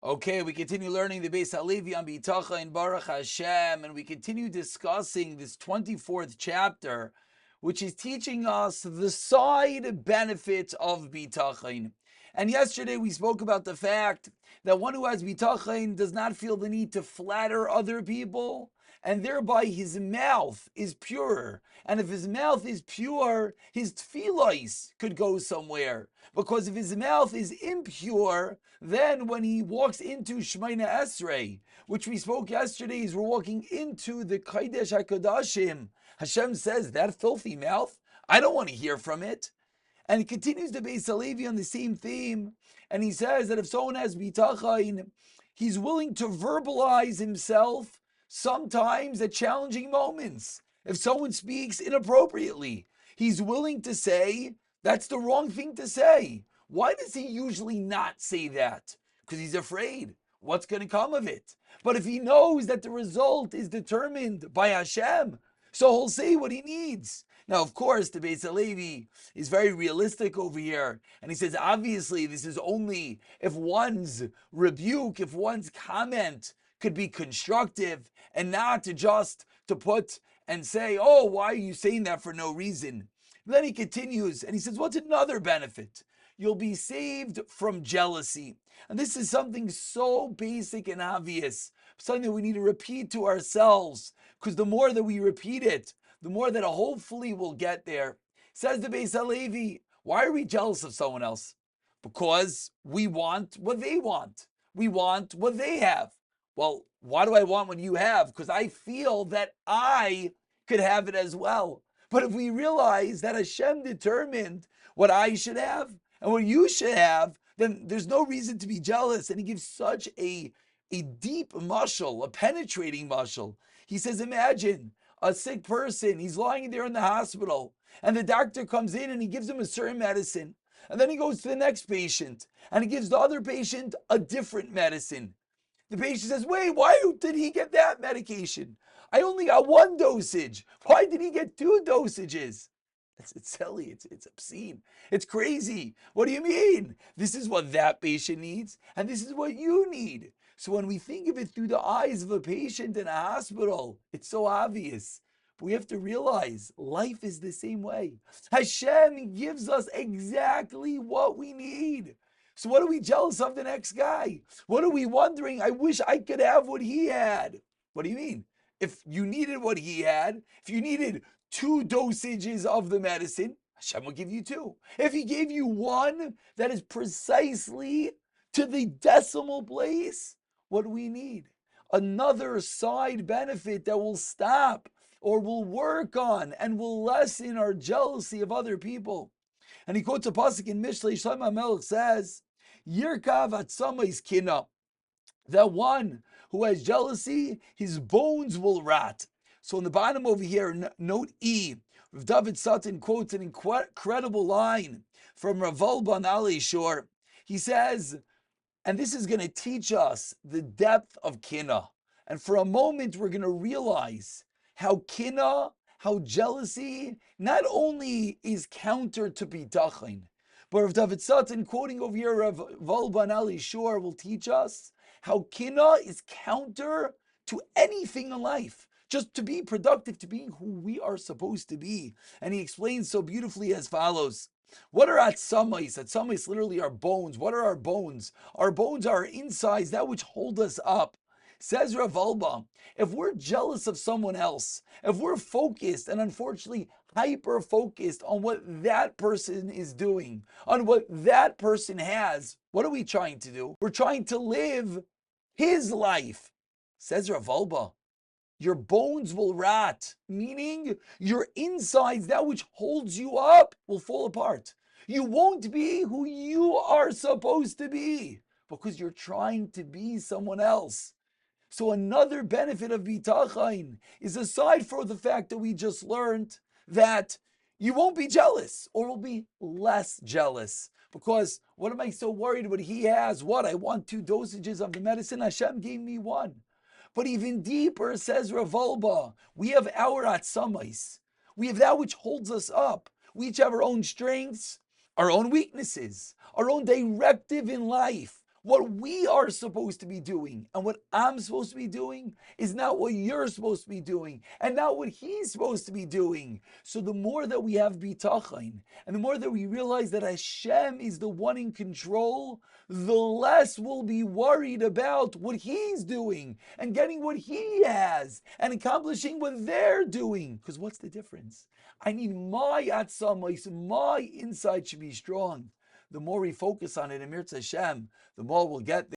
Okay, we continue learning the Bais Halevi on Bitachon and Baruch Hashem, and we continue discussing this 24th chapter, which is teaching us the side benefits of Bitachon. And yesterday we spoke about the fact that one who has Bitachon does not feel the need to flatter other people, and thereby his mouth is purer. And if his mouth is pure, his tefillos could go somewhere. Because if his mouth is impure, then when he walks into Shemona Esrei, which we spoke yesterday, is we're walking into the Kodesh HaKodashim, Hashem says, that filthy mouth, I don't want to hear from it. And he continues to Bais Halevi on the same theme, and he says that if someone has bitachon, he's willing to verbalize himself sometimes at challenging moments. If someone speaks inappropriately, he's willing to say, that's the wrong thing to say. Why does he usually not say that? Because he's afraid. What's going to come of it? But if he knows that the result is determined by Hashem, so he'll say what he needs. Now, of course, the Bais Halevi is very realistic over here. And he says, obviously, this is only if one's rebuke, if one's comment could be constructive and not to put and say, oh, why are you saying that for no reason? Then he continues and he says, what's another benefit? You'll be saved from jealousy. And this is something so basic and obvious, something that we need to repeat to ourselves, because the more that we repeat it, the more that hopefully we'll get there. Says the Bais Halevi, why are we jealous of someone else? Because we want what they want. We want what they have. Well, why do I want what you have? Because I feel that I could have it as well. But if we realize that Hashem determined what I should have and what you should have, then there's no reason to be jealous. And he gives such a deep mashal, a penetrating mashal. He says, imagine a sick person, he's lying there in the hospital, and the doctor comes in and he gives him a certain medicine. And then he goes to the next patient, and he gives the other patient a different medicine. The patient says, wait, why did he get that medication? I only got one dosage. Why did he get two dosages? It's silly. It's obscene. It's crazy. What do you mean? This is what that patient needs, and this is what you need. So when we think of it through the eyes of a patient in a hospital, it's so obvious. But we have to realize life is the same way. Hashem gives us exactly what we need. So what are we jealous of the next guy? What are we wondering? I wish I could have what he had. What do you mean? If you needed what he had, if you needed 2 dosages of the medicine, Hashem will give you 2. If he gave you one that is precisely to the decimal place, what do we need? Another side benefit that will stop or will work on and will lessen our jealousy of other people. And he quotes a pasuk in Mishlei. Shlomo HaMelech says, Yirkav atzamayis kina. That one who has jealousy, his bones will rot. So in the bottom over here, note E, David Sutton quotes an incredible line from Rav Volban Ali Shor. He says, and this is going to teach us the depth of kina. And for a moment, we're going to realize how kina, how jealousy, not only is counter to bitachon, but Rav David Sutton, quoting over here Rav Volban Ali Shor, will teach us how kina is counter to anything in life. Just to be productive, to being who we are supposed to be. And he explains so beautifully as follows. What are atzamayis? Atzamayis literally are bones. What are our bones? Our bones are our insides, that which hold us up. Says Rav Alba, if we're jealous of someone else, if we're focused and unfortunately hyper-focused on what that person is doing, on what that person has, what are we trying to do? We're trying to live his life. Says Rav Alba, your bones will rot, meaning your insides, that which holds you up, will fall apart. You won't be who you are supposed to be because you're trying to be someone else. So another benefit of bitachon is, aside from the fact that we just learned, that you won't be jealous or will be less jealous. Because what am I so worried about? He has what? I want 2 dosages of the medicine. Hashem gave me 1. But even deeper, says Rav Alba, we have our atzamayis. We have that which holds us up. We each have our own strengths, our own weaknesses, our own directive in life. What we are supposed to be doing and what I'm supposed to be doing is not what you're supposed to be doing and not what he's supposed to be doing. So the more that we have bitachon and the more that we realize that Hashem is the one in control, the less we'll be worried about what he's doing and getting what he has and accomplishing what they're doing. Because what's the difference? I need my atzamos, my inside should be strong. The more we focus on it, Emir Hashem, the more we'll get there.